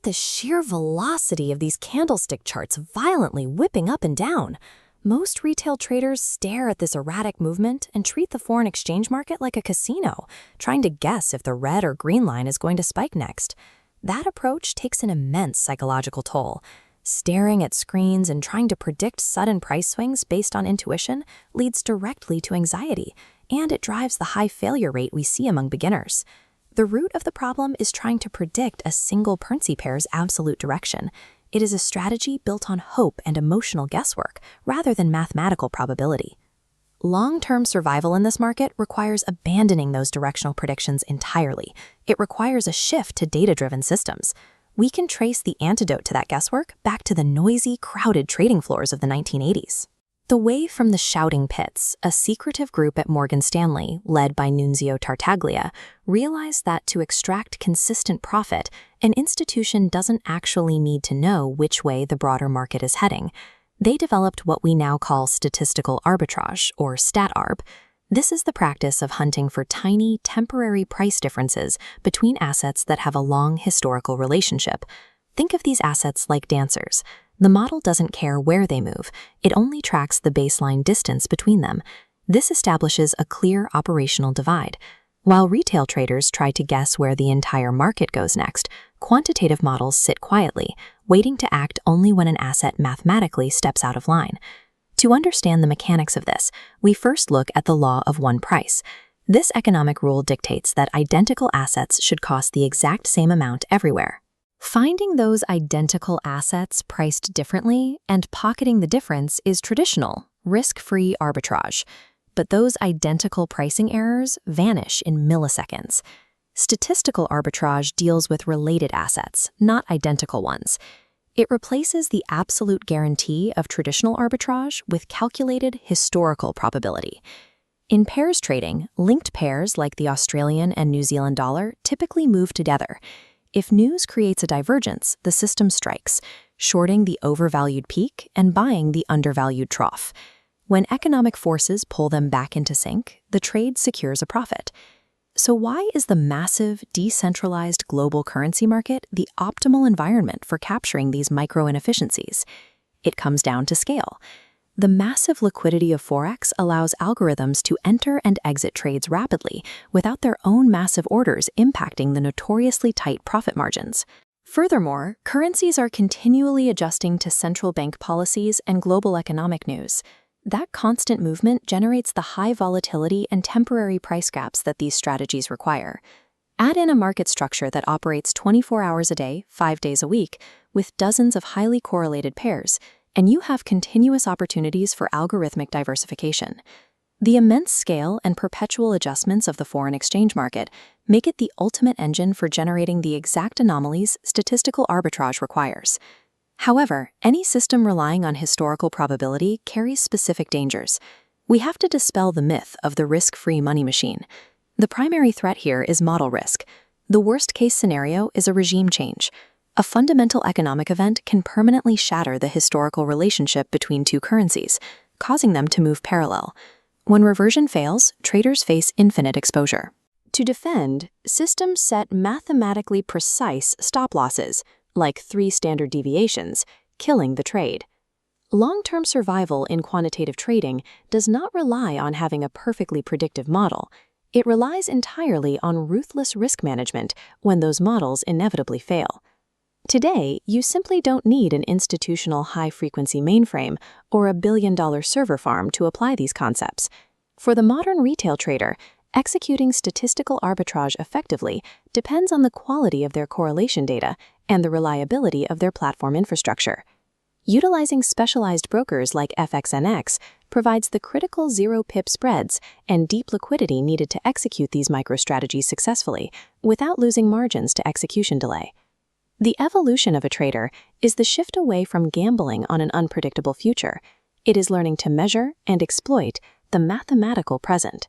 the sheer velocity of these candlestick charts violently whipping up and down. Most retail traders stare at this erratic movement and treat the foreign exchange market like a casino, trying to guess if the red or green line is going to spike next. That approach takes an immense psychological toll. Staring at screens and trying to predict sudden price swings based on intuition leads directly to anxiety, and it drives the high failure rate we see among beginners. The root of the problem is trying to predict a single currency pair's absolute direction. It is a strategy built on hope and emotional guesswork rather than mathematical probability. Long-term survival in this market requires abandoning those directional predictions entirely. It requires a shift to data-driven systems. We can trace the antidote to that guesswork back to the noisy, crowded trading floors of the 1980s. The Way from the Shouting Pits, a secretive group at Morgan Stanley, led by Nunzio Tartaglia, realized that to extract consistent profit, an institution doesn't actually need to know which way the broader market is heading. They developed what we now call statistical arbitrage, or stat-arb. This is the practice of hunting for tiny, temporary price differences between assets that have a long historical relationship. Think of these assets like dancers. The model doesn't care where they move, it only tracks the baseline distance between them. This establishes a clear operational divide. While retail traders try to guess where the entire market goes next, quantitative models sit quietly, waiting to act only when an asset mathematically steps out of line. To understand the mechanics of this, we first look at the law of one price. This economic rule dictates that identical assets should cost the exact same amount everywhere. Finding those identical assets priced differently and pocketing the difference is traditional, risk-free arbitrage. But those identical pricing errors vanish in milliseconds. Statistical arbitrage deals with related assets, not identical ones. It replaces the absolute guarantee of traditional arbitrage with calculated historical probability. In pairs trading, linked pairs like the Australian and New Zealand dollar typically move together. If news creates a divergence, the system strikes, shorting the overvalued peak and buying the undervalued trough. When economic forces pull them back into sync, the trade secures a profit. So why is the massive, decentralized global currency market the optimal environment for capturing these micro-inefficiencies? It comes down to scale. The massive liquidity of Forex allows algorithms to enter and exit trades rapidly without their own massive orders impacting the notoriously tight profit margins. Furthermore, currencies are continually adjusting to central bank policies and global economic news. That constant movement generates the high volatility and temporary price gaps that these strategies require. Add in a market structure that operates 24 hours a day, 5 days a week, with dozens of highly correlated pairs, and you have continuous opportunities for algorithmic diversification. The immense scale and perpetual adjustments of the foreign exchange market make it the ultimate engine for generating the exact anomalies statistical arbitrage requires. However, any system relying on historical probability carries specific dangers. We have to dispel the myth of the risk-free money machine. The primary threat here is model risk. The worst-case scenario is a regime change. A fundamental economic event can permanently shatter the historical relationship between two currencies, causing them to move parallel. When reversion fails, traders face infinite exposure. To defend, systems set mathematically precise stop losses, like 3 standard deviations, killing the trade. Long-term survival in quantitative trading does not rely on having a perfectly predictive model. It relies entirely on ruthless risk management when those models inevitably fail. Today, you simply don't need an institutional high-frequency mainframe or a billion-dollar server farm to apply these concepts. For the modern retail trader, executing statistical arbitrage effectively depends on the quality of their correlation data and the reliability of their platform infrastructure. Utilizing specialized brokers like FXNX provides the critical zero-pip spreads and deep liquidity needed to execute these microstrategies successfully without losing margins to execution delay. The evolution of a trader is the shift away from gambling on an unpredictable future. It is learning to measure and exploit the mathematical present.